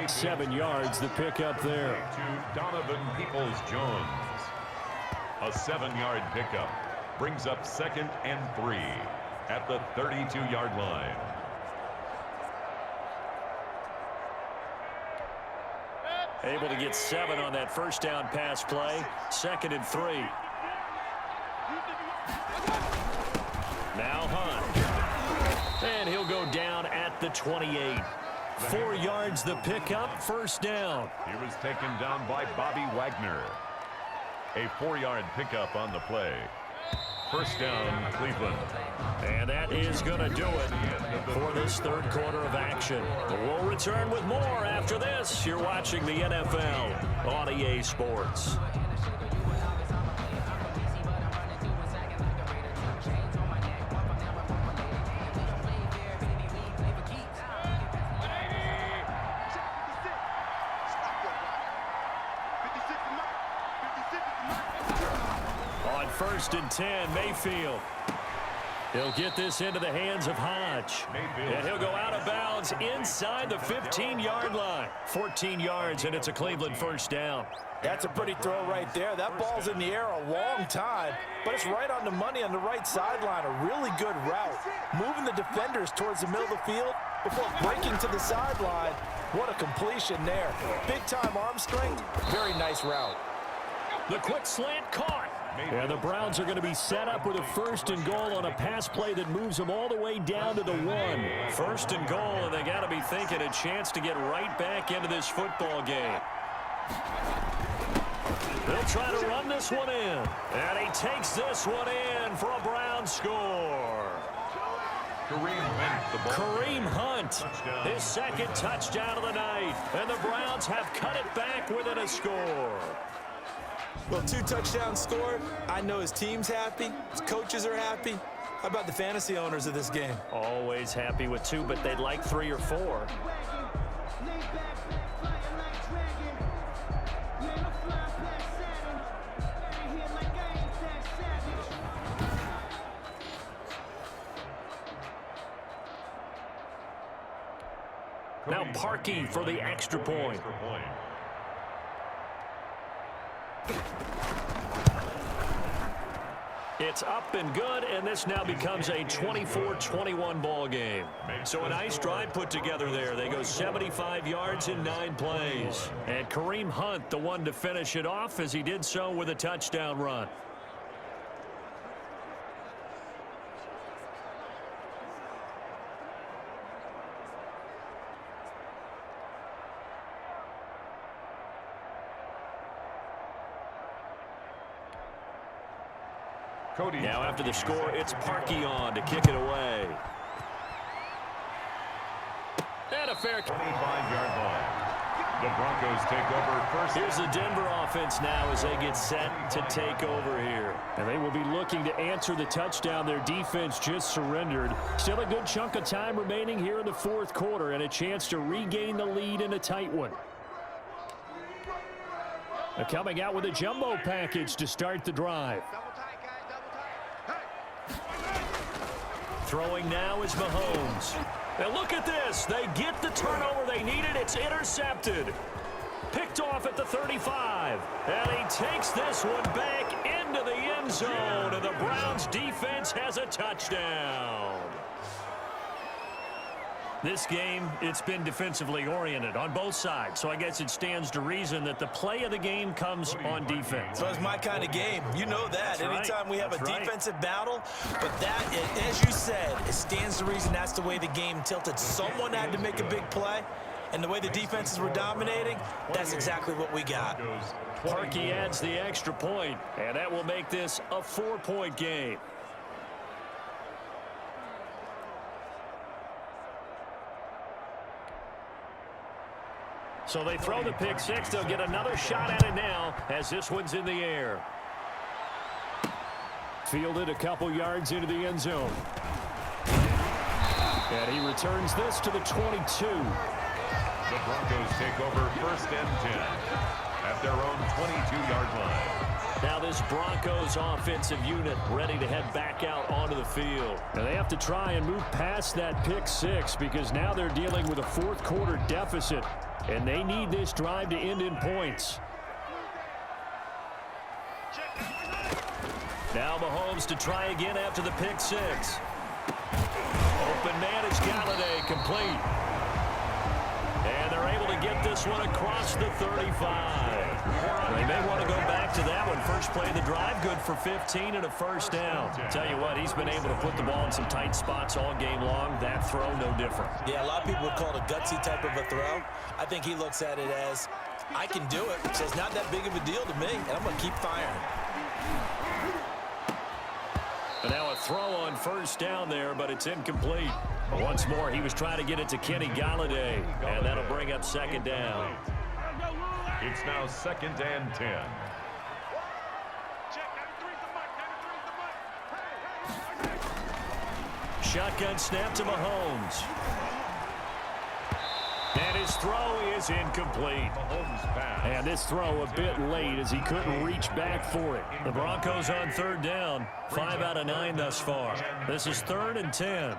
7 yards, the pickup there. To Donovan Peoples-Jones. A 7-yard pickup brings up 2nd and 3 at the 32-yard line. Able to get 7 on that 1st down pass play. 2nd and 3. Now Hunt. And he'll go down at the 28. 4 yards the pickup, 1st down. He was taken down by Bobby Wagner. A 4-yard pickup on the play. 1st down, Cleveland. And that is going to do it for this 3rd quarter of action. We'll return with more after this. You're watching the NFL on EA Sports. On 1st and 10, Mayfield. He'll get this into the hands of Hodge. And he'll go out of bounds inside the 15-yard line. 14 yards, and it's a Cleveland 1st down. That's a pretty throw right there. That ball's in the air a long time, but it's right on the money on the right sideline. A really good route. Moving the defenders towards the middle of the field before breaking to the sideline. What a completion there. Big-time arm strength. Very nice route. The quick slant caught. And the Browns are going to be set up with a 1st and goal on a pass play that moves them all the way down to the 1. 1st and goal, and they got to be thinking a chance to get right back into this football game. They'll try to run this one in. And he takes this one in for a Brown score. Kareem Hunt, his 2nd touchdown of the night. And the Browns have cut it back within a score. Well, 2 touchdowns scored. I know his team's happy. His coaches are happy. How about the fantasy owners of this game? Always happy with 2, but they'd like 3 or 4. Now Parkey for the extra point. It's up and good, and this now becomes a 24-21 ball game. So a nice drive put together there. They go 75 yards in 9 plays. And Kareem Hunt, the one to finish it off, as he did so with a touchdown run. Now after the score, it's Parkey on to kick it away. And a fair 25-yard line. The Broncos take over first. Here's the Denver offense now as they get set to take over here. And they will be looking to answer the touchdown their defense just surrendered. Still a good chunk of time remaining here in the fourth quarter and a chance to regain the lead in a tight one. They're coming out with a jumbo package to start the drive. Throwing now is Mahomes. And look at this. They get the turnover they needed. It's intercepted. Picked off at the 35. And he takes this one back into the end zone. And the Browns defense has a touchdown. This game, it's been defensively oriented on both sides. So I guess it stands to reason that the play of the game comes on defense. So it's my kind of game. You know that. That's Anytime we have That's a defensive battle. But that, as you said, it stands to reason that's the way the game tilted. Someone had to make a big play. And the way the defenses were dominating, that's exactly what we got. Parkey adds the extra point, and that will make this a 4-point game. So they throw the pick six. They'll get another shot at it now as this one's in the air. Fielded a couple yards into the end zone. And he returns this to the 22. The Broncos take over first and 10 at their own 22-yard line. Now this Broncos offensive unit ready to head back out onto the field. And they have to try and move past that pick six because now they're dealing with a fourth quarter deficit. And they need this drive to end in points. Now Mahomes to try again after the pick six. Open man is Galladay, complete. And they're able to get this one across the 35. They may want to go back to that one. First play of the drive, good for 15 and a first down. Tell you what, he's been able to put the ball in some tight spots all game long. That throw, no different. Yeah, a lot of people would call it a gutsy type of a throw. I think he looks at it as, I can do it, so it's not that big of a deal to me, and I'm going to keep firing. And now a throw on first down there, but it's incomplete. Once more, he was trying to get it to Kenny Galladay, and that'll bring up second down. It's now second and 10. Shotgun snap to Mahomes. And his throw is incomplete. And this throw a bit late as he couldn't reach back for it. The Broncos on third down. 5 out of 9 thus far. This is 3rd and 10.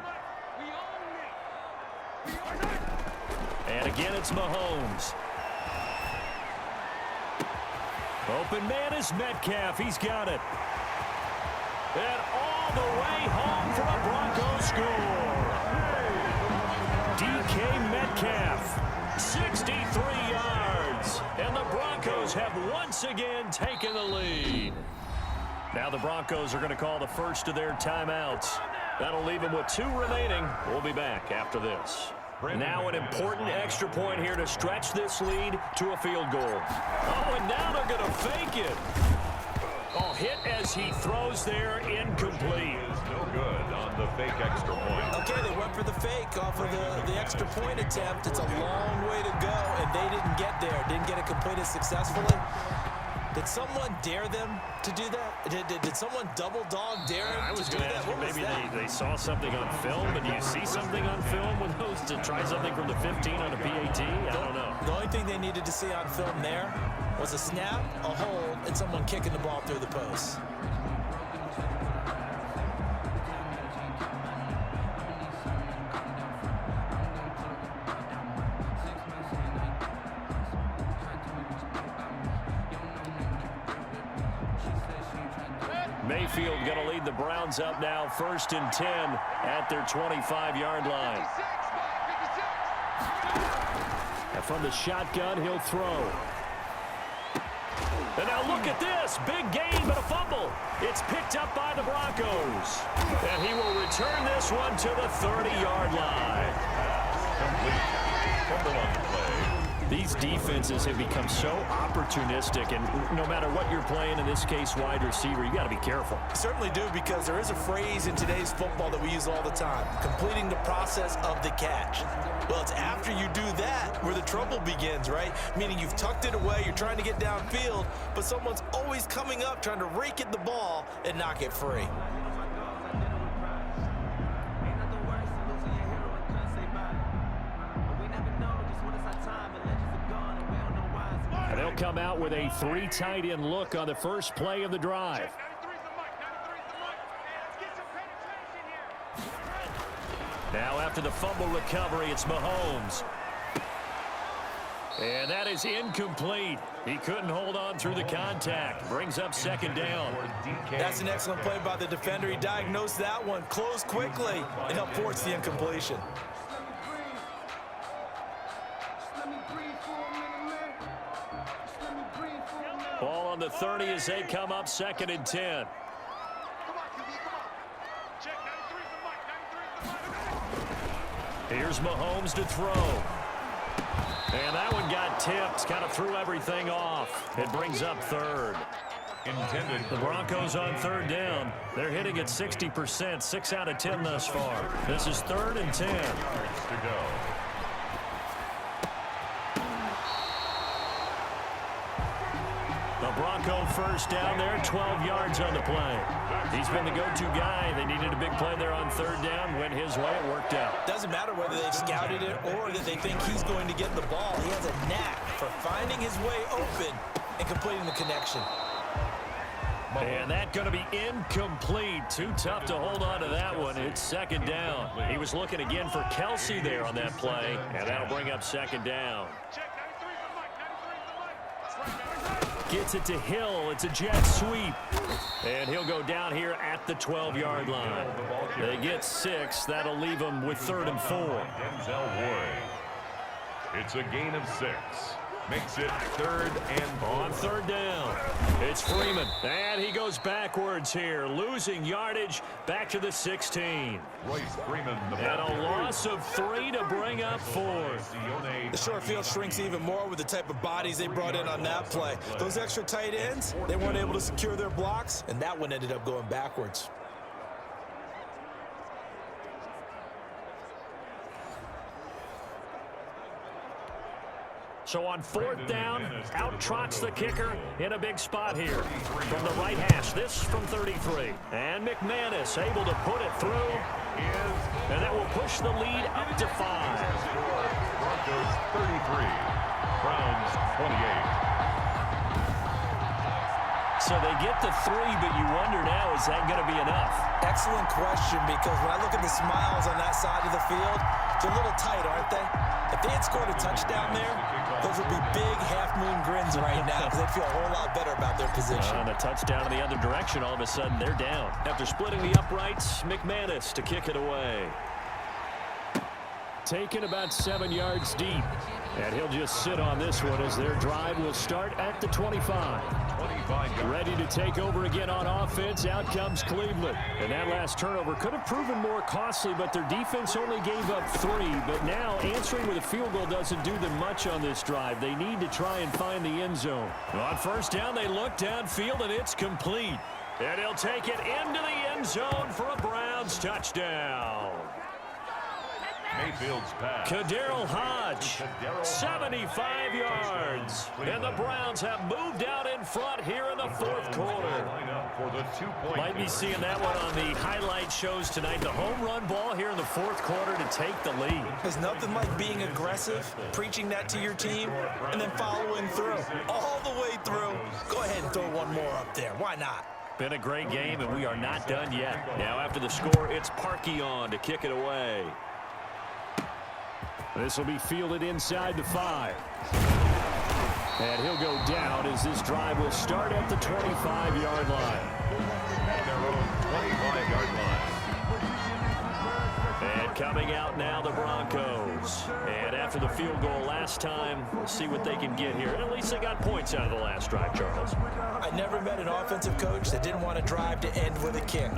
And again, it's Mahomes. Open man is Metcalf. He's got it. And all the way home for a Broncos score. DK Metcalf, 63 yards. And the Broncos have once again taken the lead. Now the Broncos are going to call the first of their timeouts. That'll leave them with 2 remaining. We'll be back after this. Now an important extra point here to stretch this lead to a field goal. Oh, and now they're going to fake it. Oh, hit as he throws there, incomplete. Is no good on the fake extra point. Okay, they went for the fake off of the extra point attempt. It's a long way to go, and they didn't get there. Didn't get it completed successfully. Did someone dare them to do that? Did someone double dog dare them to do that? What maybe they saw something on film, but do you see something on film with those to try something from the 15 on a PAT? I don't know. The only thing they needed to see on film there was a snap, a hold, and someone kicking the ball through the post. Mayfield going to lead the Browns up now, 1st and 10 at their 25-yard line. And from the shotgun, he'll throw. And now look at this. Big gain, but a fumble. It's picked up by the Broncos. And he will return this one to the 30-yard line. Complete. Fumble on the play. These defenses have become so opportunistic, and no matter what you're playing, in this case wide receiver, you got to be careful. You certainly do, because there is a phrase in today's football that we use all the time: completing the process of the catch. Well, it's after you do that where the trouble begins, right? Meaning you've tucked it away, you're trying to get downfield, but someone's always coming up trying to rake at the ball and knock it free. And they'll come out with a 3 tight end look on the first play of the drive. Now after the fumble recovery, it's Mahomes. And that is incomplete. He couldn't hold on through the contact. Brings up second down. That's an excellent play by the defender. He diagnosed that one, closed quickly, and helped force the incompletion. Ball on the 30 as they come up 2nd and 10. Here's Mahomes to throw. And that one got tipped, kind of threw everything off. It brings up 3rd. The Broncos on 3rd down. They're hitting at 60%, 6 out of 10 thus far. This is 3rd and 10. To go. The Bronco first down there, 12 yards on the play. He's been the go-to guy. They needed a big play there on 3rd down. Went his way, it worked out. Doesn't matter whether they've scouted it or that they think he's going to get the ball. He has a knack for finding his way open and completing the connection. And that's going to be incomplete. Too tough to hold on to that one. It's 2nd down. He was looking again for Kelsey there on that play, and that'll bring up 2nd down. Gets it to Hill. It's a jet sweep. And he'll go down here at the 12-yard line. They get 6. That'll leave them with 3rd and 4. Denzel Ward. It's a gain of 6. Makes it 3rd and 4. On 3rd down, it's Freeman. And he goes backwards here, losing yardage back to the 16. Royce Freeman, the And a loss of 3 to bring up 4. The short field shrinks even more with the type of bodies they brought in on that play. Those extra tight ends, they weren't able to secure their blocks, and that one ended up going backwards. So on 4th down, out trots the kicker in a big spot here. From the right hash, this from 33. And McManus able to put it through. And that will push the lead up to 5. Broncos 33, Browns 28. So they get the 3, but you wonder now, is that going to be enough? Excellent question, because when I look at the smiles on that side of the field, they're a little tight, aren't they? If they had scored a touchdown there, those would be big half-moon grins right now, because they'd feel a whole lot better about their position. And a touchdown in the other direction, all of a sudden they're down. After splitting the uprights, McManus to kick it away. Taken about 7 yards deep. And he'll just sit on this one as their drive will start at the 25. Ready to take over again on offense. Out comes Cleveland. And that last turnover could have proven more costly, but their defense only gave up 3. But now answering with a field goal doesn't do them much on this drive. They need to try and find the end zone. On 1st down, they look downfield, and it's complete. And he'll take it into the end zone for a Browns touchdown. Mayfield's pass. Kaderl Hodge, 75 yards. And the Browns have moved out in front here in the 4th quarter. Might be seeing that one on the highlight shows tonight. The home run ball here in the 4th quarter to take the lead. There's nothing like being aggressive, preaching that to your team, and then following through. All the way through. Go ahead and throw one more up there. Why not? Been a great game, and we are not done yet. Now after the score, it's Parkey on to kick it away. This will be fielded inside the 5. And he'll go down as this drive will start at the 25-yard line. Their own 25-yard line. And coming out now, the Broncos. And after the field goal last time, we'll see what they can get here. At least they got points out of the last drive, Charles. I never met an offensive coach that didn't want to drive to end with a kick.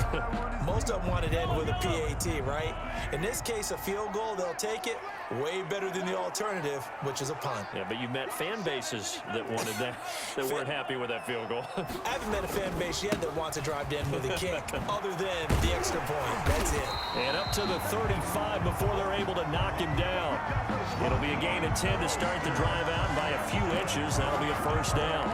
Most of them wanted to end with a PAT, right? In this case, a field goal, they'll take it. Way better than the alternative, which is a punt. Yeah, but you met fan bases that wanted that, that weren't happy with that field goal. I haven't met a fan base yet that wants to drive to end with a kick, other than the extra point. That's it. And up to the 35 before they're able to knock him down. It'll be a gain of 10 to start the drive out by a few inches. That'll be a first down.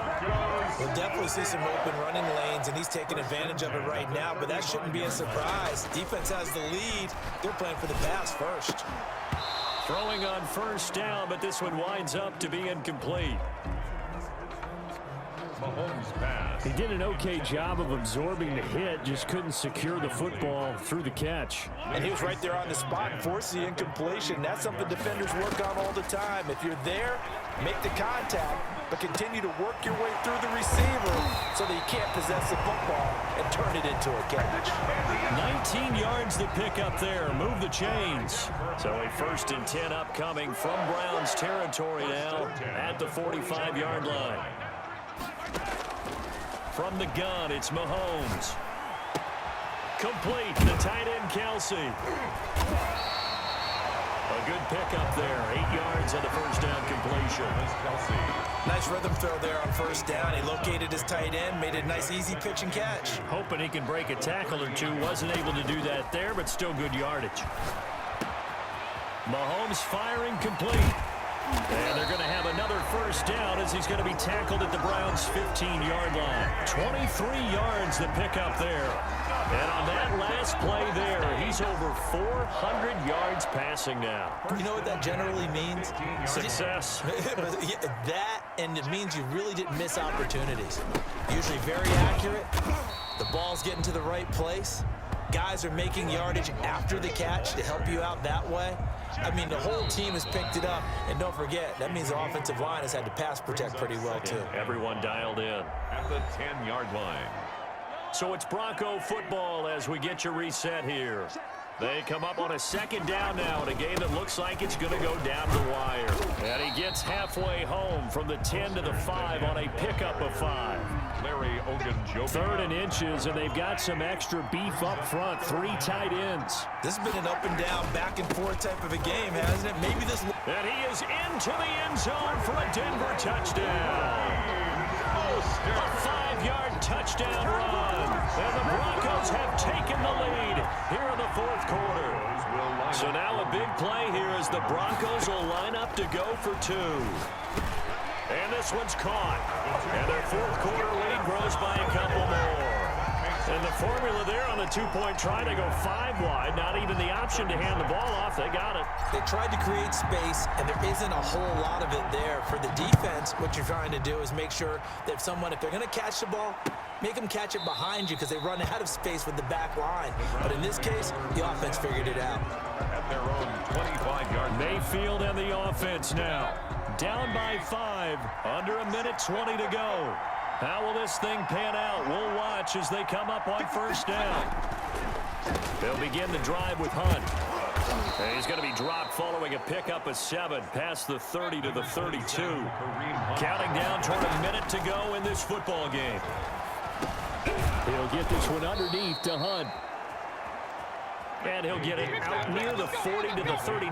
We'll definitely see some open running lanes, and he's taking advantage of it right now, but that shouldn't be a surprise. Defense has the lead. They're playing for the pass first. Throwing on first down, but this one winds up to be incomplete. Mahomes pass. He did an okay job of absorbing the hit, just couldn't secure the football through the catch. And he was right there on the spot and forced the incompletion. That's something defenders work on all the time. If you're there, make the contact, but continue to work your way through the receiver so that you can't possess the football and turn it into a catch. 19 yards to pick up there. Move the chains. So a 1st and 10 upcoming from Browns territory now at the 45-yard line. From the gun, it's Mahomes. Complete, the tight end, Kelsey. A good pickup there. 8 yards on the first down completion. Nice rhythm throw there on first down. He located his tight end, made a nice easy pitch and catch. Hoping he can break a tackle or two. Wasn't able to do that there, but still good yardage. Mahomes firing complete. And they're going to have another first down as he's going to be tackled at the Browns' 15-yard line. 23 yards to pick up there. And on that last play there, he's over 400 yards passing now. You know what that generally means? Success. That, and it means you really didn't miss opportunities. Usually very accurate. The ball's getting to the right place. Guys are making yardage after the catch to help you out that way. I mean, the whole team has picked it up. And don't forget, that means the offensive line has had to pass protect pretty well, too. Everyone dialed in. At the 10-yard line. So it's Bronco football as we get your reset here. They come up on a 2nd down now in a game that looks like it's going to go down the wire. And he gets halfway home from the 10 to the 5 on a pickup of 5. Larry Ogunjobi. 3rd and inches, and they've got some extra beef up front. 3 tight ends. This has been an up and down, back and forth type of a game, hasn't it? Maybe this... And he is into the end zone for a Denver touchdown. A 5-yard touchdown run. And the Broncos have taken the lead here in the 4th quarter. So now a big play here as the Broncos will line up to go for 2. And this one's caught. And their 4th quarter lead grows by a couple more. And the formula there on the 2-point try to go 5 wide. Not even the option to hand the ball off. They got it. They tried to create space, and there isn't a whole lot of it there. For the defense, what you're trying to do is make sure that if they're going to catch the ball, make them catch it behind you because they run out of space with the back line. But in this case, the offense figured it out. At their own 25-yard Mayfield and the offense now. Down by 5. Under a minute 20 to go. How will this thing pan out? We'll watch as they come up on first down. They'll begin the drive with Hunt. And he's going to be dropped following a pickup of 7 past the 30 to the 32. Counting down toward a minute to go in this football game. He'll get this one underneath to Hunt. And he'll get it out near the 40 to the 39.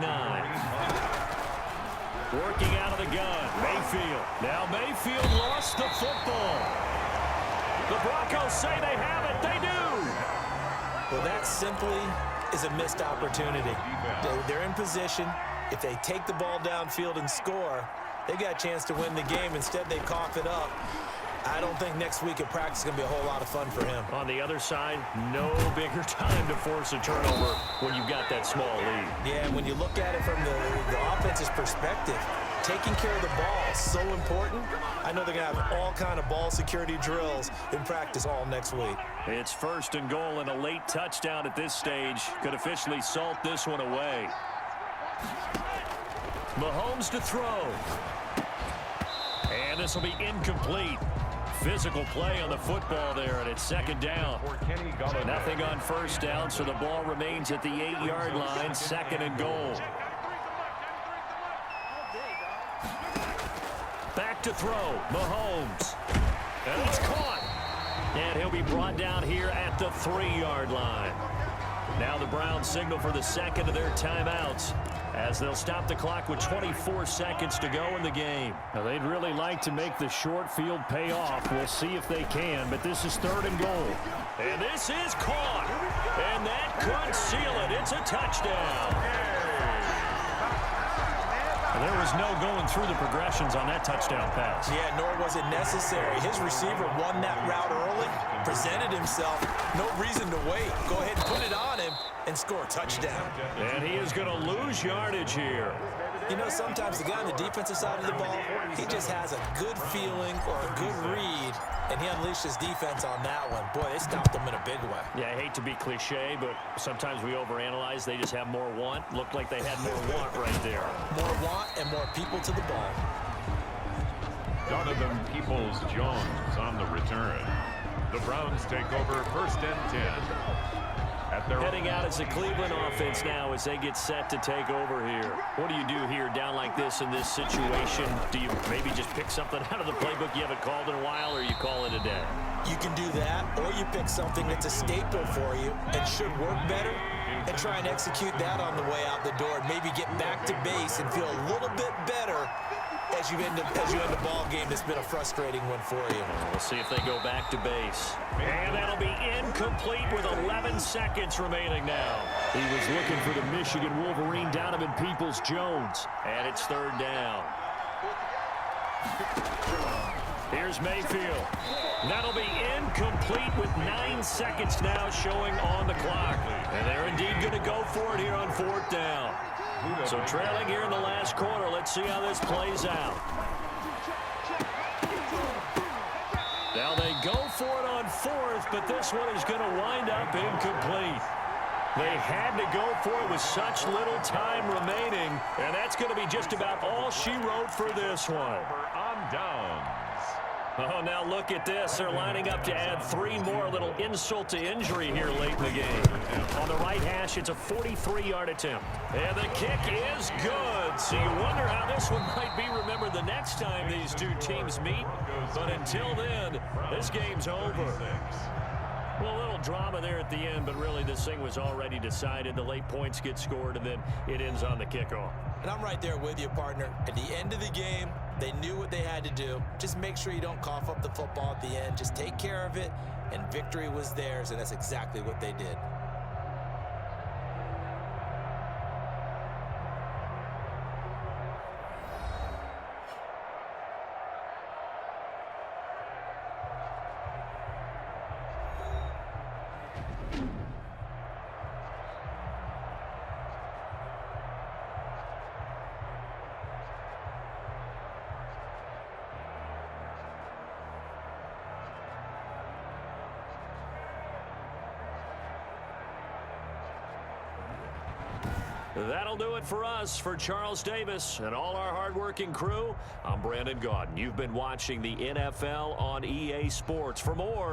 Working out of the gun, Mayfield. Now Mayfield lost the football. The Broncos say they have it. They do. Well, that simply is a missed opportunity. They're in position. If they take the ball downfield and score, they got a chance to win the game. Instead, they cough it up. I don't think next week at practice is going to be a whole lot of fun for him. On the other side, no bigger time to force a turnover when you've got that small lead. Yeah, when you look at it from the offense's perspective, taking care of the ball is so important. I know they're going to have all kind of ball security drills in practice all next week. It's 1st and goal, and a late touchdown at this stage could officially salt this one away. Mahomes to throw. And this will be incomplete. physical play on the football there, and it's second down. Nothing on first down, so the ball remains at the 8-yard line, second and goal. Back to throw, Mahomes. And it's caught. And he'll be brought down here at the 3-yard line. Now the Browns signal for the second of their timeouts as they'll stop the clock with 24 seconds to go in the game. Now they'd really like to make the short field pay off. We'll see if they can, but this is third and goal. And this is caught. And that could seal it. It's a touchdown. There was no going through the progressions on that touchdown pass. Yeah, nor was it necessary. His receiver won that route early, presented himself. No reason to wait. Go ahead and put it on him and score a touchdown. And he is going to lose yardage here. You know, sometimes the guy on the defensive side of the ball, he just has a good feeling or a good read, and he unleashed his defense on that one. Boy, they stopped him in a big way. Yeah, I hate to be cliche, but sometimes we overanalyze. They just have more want. Looked like they had more want right there. More want and more people to the ball. Donovan Peoples-Jones on the return. The Browns take over first and 10. Heading out as the Cleveland offense now as they get set to take over here. What do you do here down like this in this situation? Do you maybe just pick something out of the playbook you haven't called in a while, or you call it a day? You can do that, or you pick something that's a staple for you and should work better and try and execute that on the way out the door and maybe get back to base and feel a little bit better as you end the ball game that's been a frustrating one for you. We'll see if they go back to base. And that'll be incomplete with 11 seconds remaining now. He was looking for the Michigan Wolverine, Donovan Peoples-Jones. And it's third down. Here's Mayfield. That'll be incomplete with 9 seconds now showing on the clock. And they're indeed going to go for it here on fourth down. So trailing here in the last quarter. Let's see how this plays out. Now they go for it on fourth, but this one is going to wind up incomplete. They had to go for it with such little time remaining, and that's going to be just about all she wrote for this one. On downs. Oh, now look at this. They're lining up to add 3 more. Little insult to injury here late in the game. On the right hash, it's a 43-yard attempt. And the kick is good. So you wonder how this one might be remembered the next time these two teams meet. But until then, this game's over. Well, a little drama there at the end, but really this thing was already decided. The late points get scored, and then it ends on the kickoff. And I'm right there with you, partner. At the end of the game, they knew what they had to do. Just make sure you don't cough up the football at the end. Just take care of it, and victory was theirs, and that's exactly what they did. That'll do it for us. For Charles Davis and all our hardworking crew, I'm Brandon Gaudin. You've been watching the NFL on EA Sports. For more